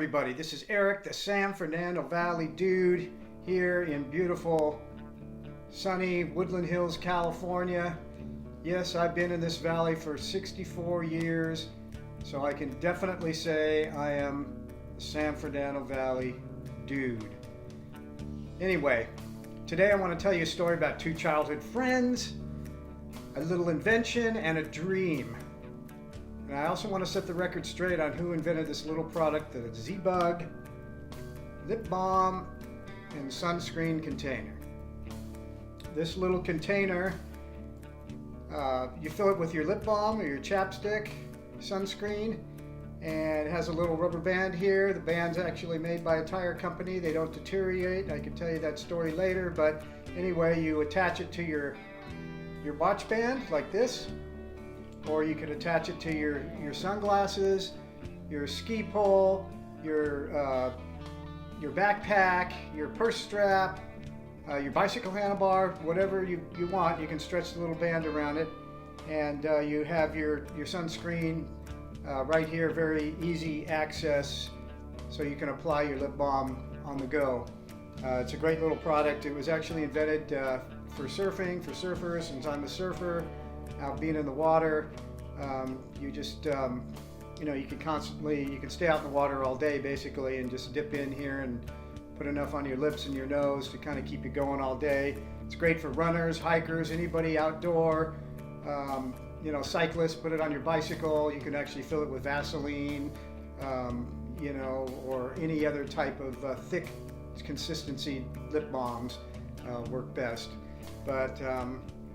everybody? This is Eric, the San Fernando Valley dude, here in beautiful, sunny Woodland Hills, California. Yes, I've been in this valley for 64 years, so I can definitely say I am the San Fernando Valley dude. Anyway, today I want to tell you a story about two childhood friends, a little invention, and a dream. And I also want to set the record straight on who invented this little product, the Zebug lip balm and sunscreen container. This little container, you fill it with your lip balm or your chapstick, sunscreen, and it has a little rubber band here. The band's actually made by a tire company. They don't deteriorate. I can tell you that story later, but anyway, you attach it to your watch band like this, or you could attach it to your sunglasses, your ski pole, your backpack, your purse strap, your bicycle handlebar, whatever you want. You can stretch the little band around it, and you have your sunscreen right here, very easy access, so you can apply your lip balm on the go. It's a great little product. It was actually invented for surfing, for surfers. Since I'm a surfer, out being in the water, you just you can stay out in the water all day basically, and just dip in here and put enough on your lips and your nose to kind of keep you going all day. It's great for runners, hikers, anybody outdoor. Cyclists, put it on your bicycle. You can actually fill it with Vaseline, or any other type of thick consistency lip balms work best. But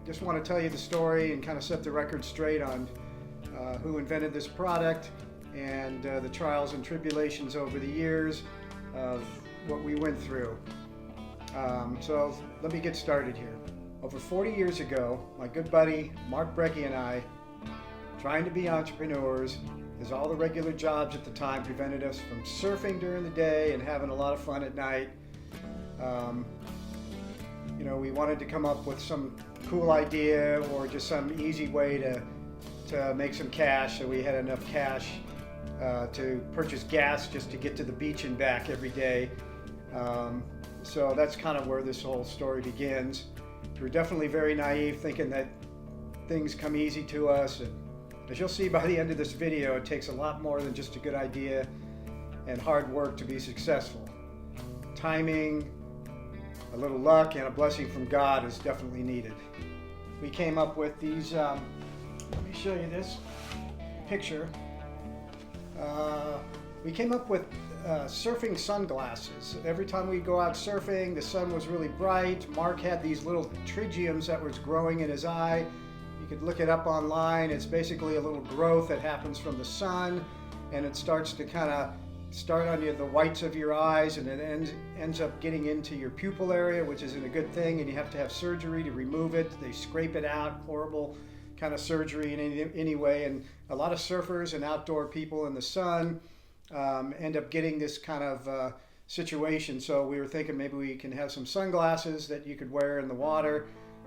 just want to tell you the story and kind of set the record straight on who invented this product and the trials and tribulations over the years of what we went through. So let me get started here. Over 40 years ago, my good buddy Mark Brekke and I, trying to be entrepreneurs, as all the regular jobs at the time prevented us from surfing during the day and having a lot of fun at night. We wanted to come up with some cool idea or just some easy way to make some cash, so we had enough cash to purchase gas just to get to the beach and back every day. So that's kind of where this whole story begins. We were definitely very naive, thinking that things come easy to us, and as you'll see by the end of this video, it takes a lot more than just a good idea and hard work to be successful. Timing, a little luck, and a blessing from God is definitely needed. We came up with these, let me show you this picture. We came up with surfing sunglasses. Every time we go out surfing, the sun was really bright. Mark had these little trigiums that was growing in his eye. You could look it up online. It's basically a little growth that happens from the sun, and it starts to kind of start on the whites of your eyes, and it ends up getting into your pupil area, which isn't a good thing, and you have to have surgery to remove it. They scrape it out, horrible kind of surgery anyway, and a lot of surfers and outdoor people in the sun end up getting this kind of situation. So we were thinking maybe we can have some sunglasses that you could wear in the water,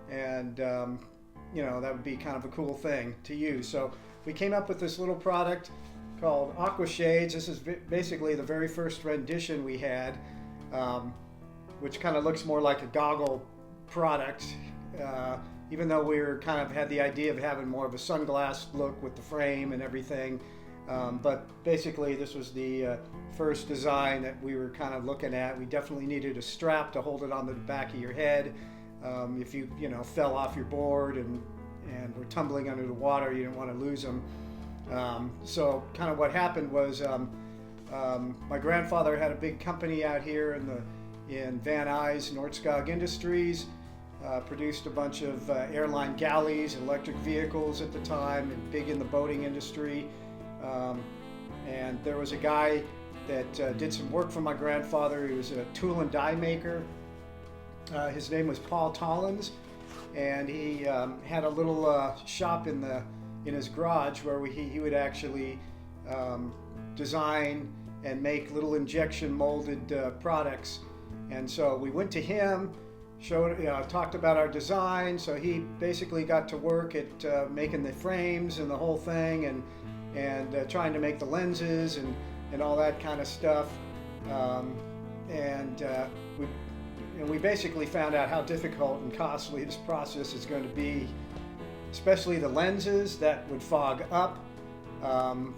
and that would be kind of a cool thing to use. So we came up with this little product called Aqua Shades. This is basically the very first rendition we had, which kind of looks more like a goggle product, even though we were kind of had the idea of having more of a sunglass look with the frame and everything. But basically this was the first design that we were kind of looking at. We definitely needed a strap to hold it on the back of your head. If you fell off your board and were tumbling under the water, you didn't want to lose them. So kind of what happened was my grandfather had a big company out here in Van Nuys, Nordskog Industries. Produced a bunch of airline galleys and electric vehicles at the time, and big in the boating industry. And there was a guy that did some work for my grandfather. He was a tool and die maker. His name was Paul Tollins, and he had a little shop in his garage where he would actually design and make little injection molded products. And so we went to him, talked about our design. So he basically got to work at making the frames and the whole thing, and trying to make the lenses and and all that kind of stuff. Um, and we basically found out how difficult and costly this process is going to be, especially the lenses that would fog up.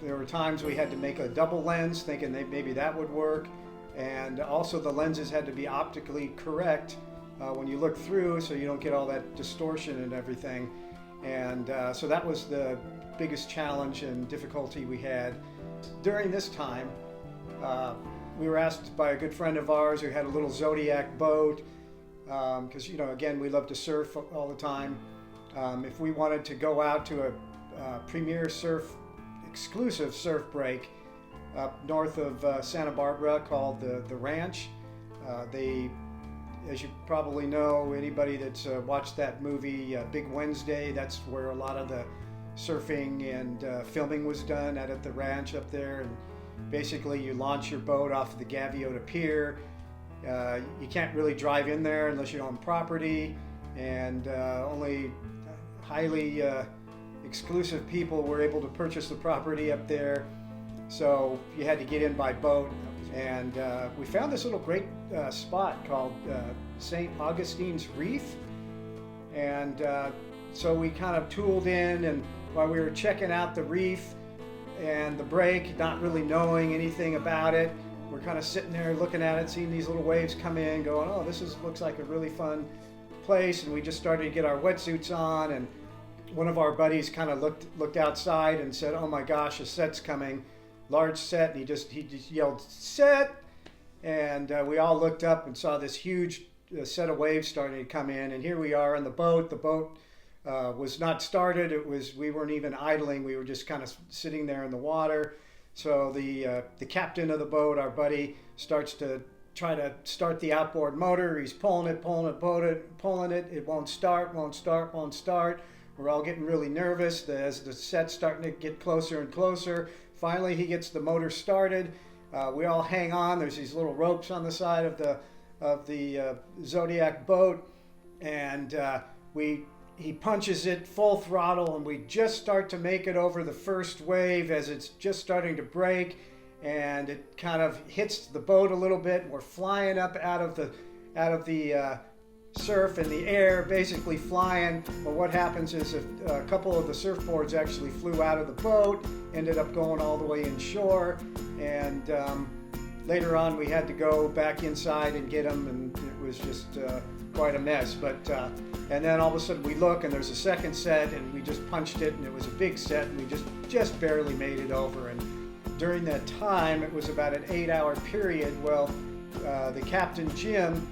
There were times we had to make a double lens thinking that maybe that would work, and also the lenses had to be optically correct when you look through, so you don't get all that distortion and everything. And so that was the biggest challenge and difficulty we had. During this time, we were asked by a good friend of ours who had a little Zodiac boat, because again, we love to surf all the time. If we wanted to go out to a premier exclusive surf break up north of Santa Barbara called the Ranch. As you probably know, anybody that's watched that movie Big Wednesday, that's where a lot of the surfing and filming was done at the ranch up there. And basically you launch your boat off of the Gaviota Pier. You can't really drive in there unless you own property, and only highly exclusive people were able to purchase the property up there. So you had to get in by boat. And we found this little great spot called St. Augustine's Reef. And so we kind of tooled in, and while we were checking out the reef and the break, not really knowing anything about it, we're kind of sitting there looking at it, seeing these little waves come in, going, oh, looks like a really fun place. And we just started to get our wetsuits on, and one of our buddies kind of looked outside and said, oh my gosh, a set's coming, large set, and he just yelled, set! And we all looked up and saw this huge set of waves starting to come in, and here we are on the boat. The boat was not started. We weren't even idling. We were just kind of sitting there in the water. So the captain of the boat, our buddy, starts to try to start the outboard motor. He's pulling it. It won't start. We're all getting really nervous as the set's starting to get closer and closer. Finally, he gets the motor started. We all hang on. There's these little ropes on the side of the Zodiac boat, and he punches it full throttle, and we just start to make it over the first wave as it's just starting to break, and it kind of hits the boat a little bit, and we're flying up out of the surf in the air, basically flying. But what happens is a couple of the surfboards actually flew out of the boat, ended up going all the way inshore, and later on we had to go back inside and get them, and it was just quite a mess. But and then all of a sudden we look, and there's a second set, and we just punched it, and it was a big set, and we just barely made it over. And during that time, it was about an 8-hour period. Well, the captain, Jim,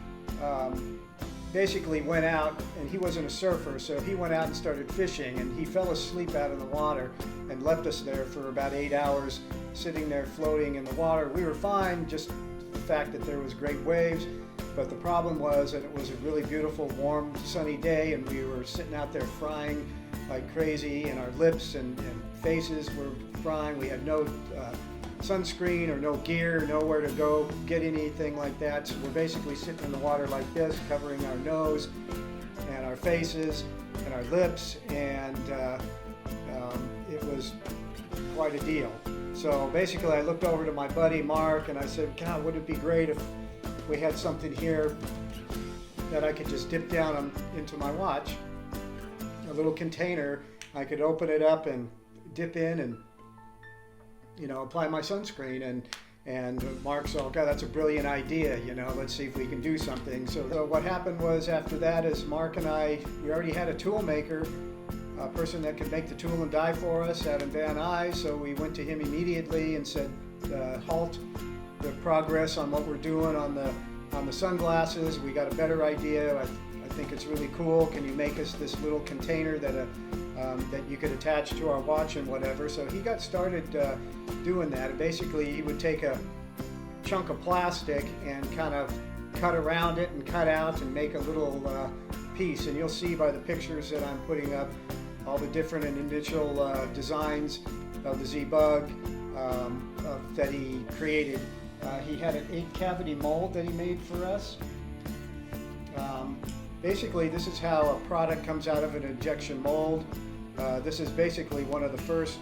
basically went out, and he wasn't a surfer, so he went out and started fishing, and he fell asleep out in the water and left us there for about 8 hours, sitting there floating in the water. We were fine, just the fact that there was great waves, but the problem was that it was a really beautiful, warm, sunny day, and we were sitting out there frying like crazy, and our lips and faces were frying. We had no sunscreen or no gear, nowhere to go get anything like that. So we're basically sitting in the water like this, covering our nose and our faces and our lips, and it was quite a deal. So basically I looked over to my buddy Mark, and I said, God, would it be great if we had something here that I could just dip down into my watch, a little container. I could open it up and dip in and apply my sunscreen. And Mark said, oh God, that's a brilliant idea, let's see if we can do something. So what happened was, after that, is Mark and we already had a tool maker, a person that could make the tool and die for us out in Van Nuys. So we went to him immediately and said, halt the progress on what we're doing on the sunglasses. We got a better idea. I think it's really cool. Can you make us this little container that you could attach to our watch and whatever? So he got started doing that. And basically, he would take a chunk of plastic and kind of cut around it and cut out and make a little piece. And you'll see by the pictures that I'm putting up all the different and initial designs of the Zebug that he created. He had an 8-cavity mold that he made for us. Basically, this is how a product comes out of an injection mold. This is basically one of the first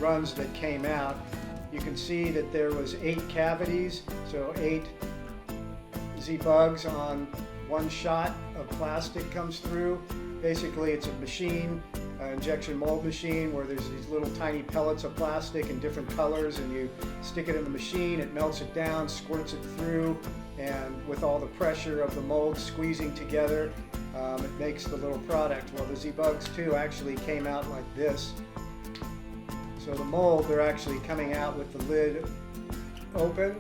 runs that came out. you can see that there was 8 cavities, so 8 Zebugs on one shot of plastic comes through. Basically, it's a machine, injection mold machine, where there's these little tiny pellets of plastic in different colors, and you stick it in the machine, it melts it down, squirts it through, and with all the pressure of the mold squeezing together, it makes the little product. Well, the Zebugs 2 actually came out like this. So the mold, they're actually coming out with the lid open,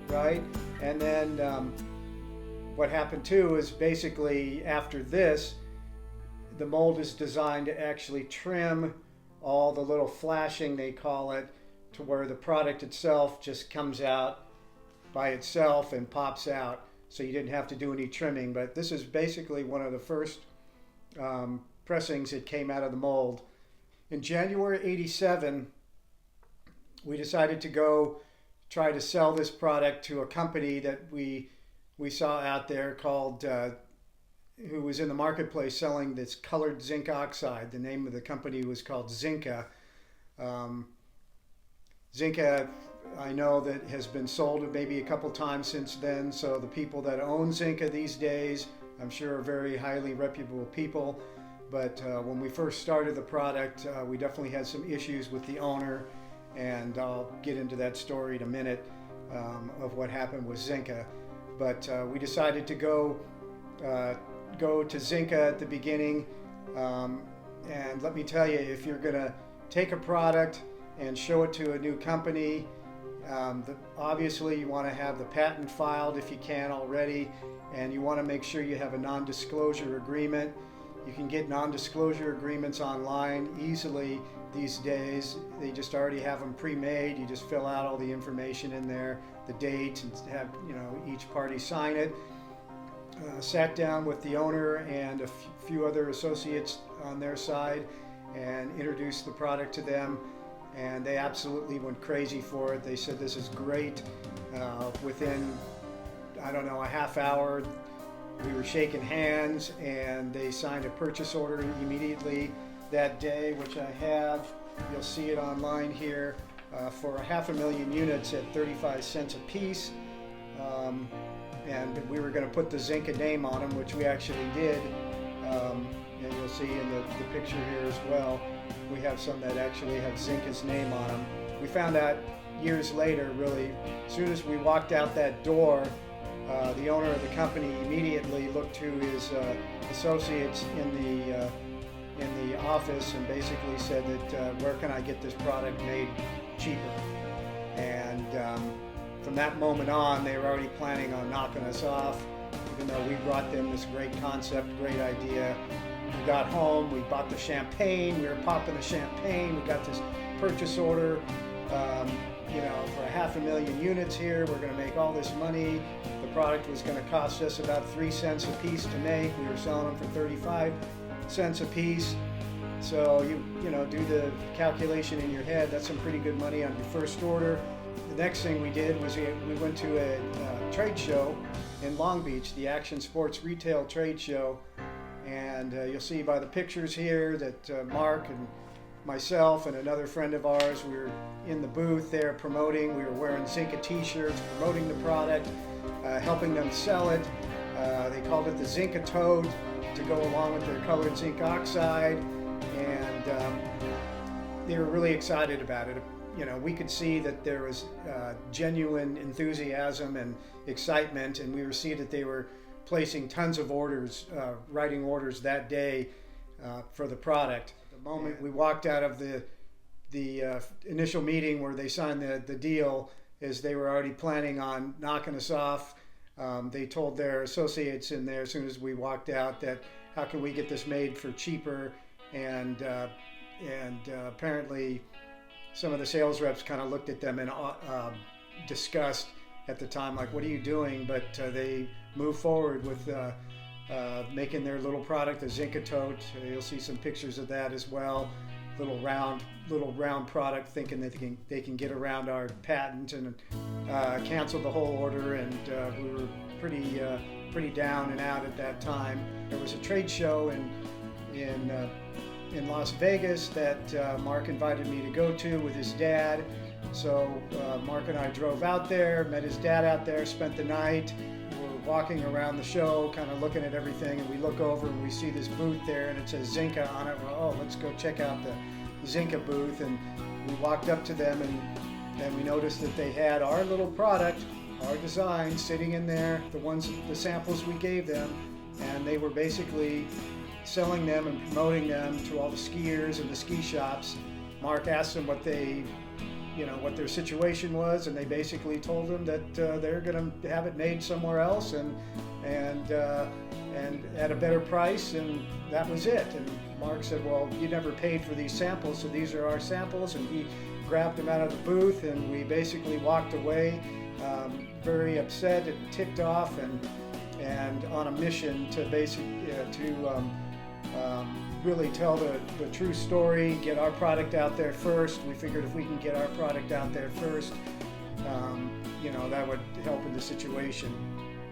right? And then what happened too is basically after this, the mold is designed to actually trim all the little flashing, they call it, to where the product itself just comes out by itself and pops out. So you didn't have to do any trimming. But this is basically one of the first pressings that came out of the mold. In January '87, we decided to go try to sell this product to a company that we saw out there called who was in the marketplace selling this colored zinc oxide. The name of the company was called Zinca. Zinca, I know that has been sold maybe a couple times since then, so the people that own Zinca these days, I'm sure are very highly reputable people. But when we first started the product, we definitely had some issues with the owner, and I'll get into that story in a minute of what happened with Zinca. But we decided to go to Zinca at the beginning, and let me tell you, if you're gonna take a product and show it to a new company, obviously you want to have the patent filed if you can already, and you want to make sure you have a non-disclosure agreement. You can get non-disclosure agreements online easily these days. They just already have them pre-made. You just fill out all the information in there, the date, and have each party sign it. Sat down with the owner and a few other associates on their side and introduced the product to them, and they absolutely went crazy for it. They said this is great. Within, I don't know, a half hour, we were shaking hands, and they signed a purchase order immediately that day, which I have. You'll see it online here, for 500,000 units at 35 cents a piece. And we were going to put the Zinca name on them, which we actually did. And you'll see in the picture here as well, we have some that actually have Zinca's name on them. We found out years later, really, as soon as we walked out that door, the owner of the company immediately looked to his associates in the office and basically said that where can I get this product made cheaper? And from that moment on, they were already planning on knocking us off, even though we brought them this great concept, great idea. We got home, we bought the champagne, we were popping the champagne, we got this purchase order, for 500,000 units here. We're going to make all this money. The product was going to cost us about 3 cents a piece to make. We were selling them for 35 cents a piece. So you do the calculation in your head. That's some pretty good money on your first order. The next thing we did was we went to a trade show in Long Beach, the Action Sports Retail Trade Show. And you'll see by the pictures here that Mark and myself and another friend of ours, we were in the booth there promoting. We were wearing Zinca t-shirts, promoting the product, helping them sell it. They called it the Zinca Toad to go along with their colored zinc oxide, and they were really excited about it. We could see that there was genuine enthusiasm and excitement, and we were seeing that they were placing tons of orders, writing orders that day for the product. The moment we walked out of the initial meeting where they signed the deal, is they were already planning on knocking us off. They told their associates in there as soon as we walked out that how can we get this made for cheaper, and apparently some of the sales reps kind of looked at them in disgust at the time, like, what are you doing? But they moved forward with making their little product, the Zinca Tote. You'll see some pictures of that as well. Little round product, thinking that they can get around our patent, and canceled the whole order. And we were pretty down and out at that time. There was a trade show in Las Vegas that Mark invited me to go to with his dad, So Mark and I drove out there, met his dad out there, spent the night. We're walking around the show, kind of looking at everything, and we look over and we see this booth there, and it says Zinca on it. We're, oh, let's go check out the Zinca booth. And we walked up to them, and we noticed that they had our little product, our design, sitting in there, the samples we gave them, and they were basically selling them and promoting them to all the skiers and the ski shops. Mark asked them what their situation was, and they basically told them that they're going to have it made somewhere else and at a better price, and that was it. And Mark said, well, you never paid for these samples, so these are our samples, and he grabbed them out of the booth, and we basically walked away very upset and ticked off and on a mission to really tell the true story, get our product out there first. We figured if we can get our product out there first, that would help in the situation.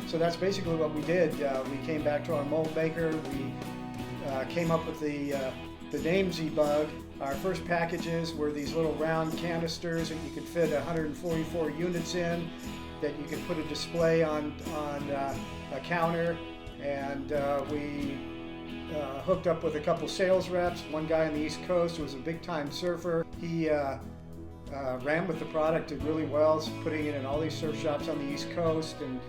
So that's basically what we did. We came back to our mold maker. We came up with the name Zebug. Our first packages were these little round canisters that you could fit 144 units in, that you could put a display on a counter, and we hooked up with a couple sales reps. One guy on the East Coast who was a big-time surfer. He ran with the product, did really well, putting it in all these surf shops on the East Coast and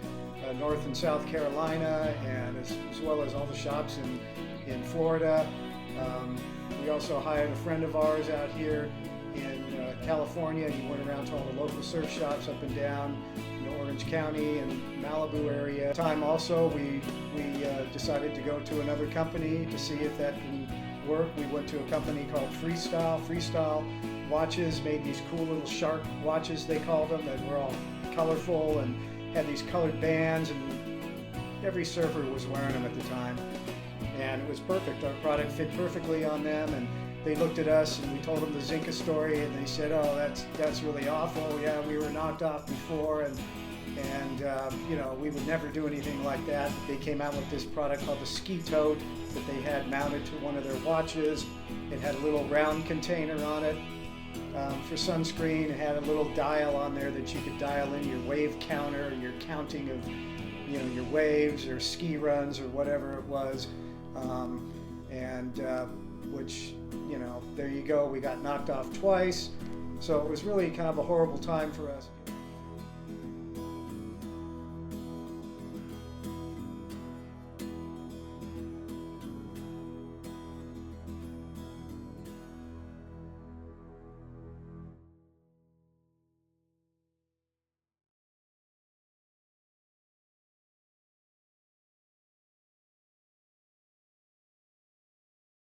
North and South Carolina, and as well as all the shops in Florida. We also hired a friend of ours out here in California. He went around to all the local surf shops up and down in Orange County and Malibu area. Time also, we decided to go to another company to see if that can work. We went to a company called Freestyle. Freestyle watches made these cool little shark watches, they called them, that were all colorful and had these colored bands, and every surfer was wearing them at the time. And it was perfect. Our product fit perfectly on them, and they looked at us and we told them the Zinca story, and they said, oh, that's really awful. Yeah, we were knocked off before, and we would never do anything like that. They came out with this product called the Ski Tote that they had mounted to one of their watches. It had a little round container on it for sunscreen. It had a little dial on there that you could dial in your wave counter, your counting of your waves or ski runs or whatever it was. Which, there you go, we got knocked off twice. So it was really kind of a horrible time for us.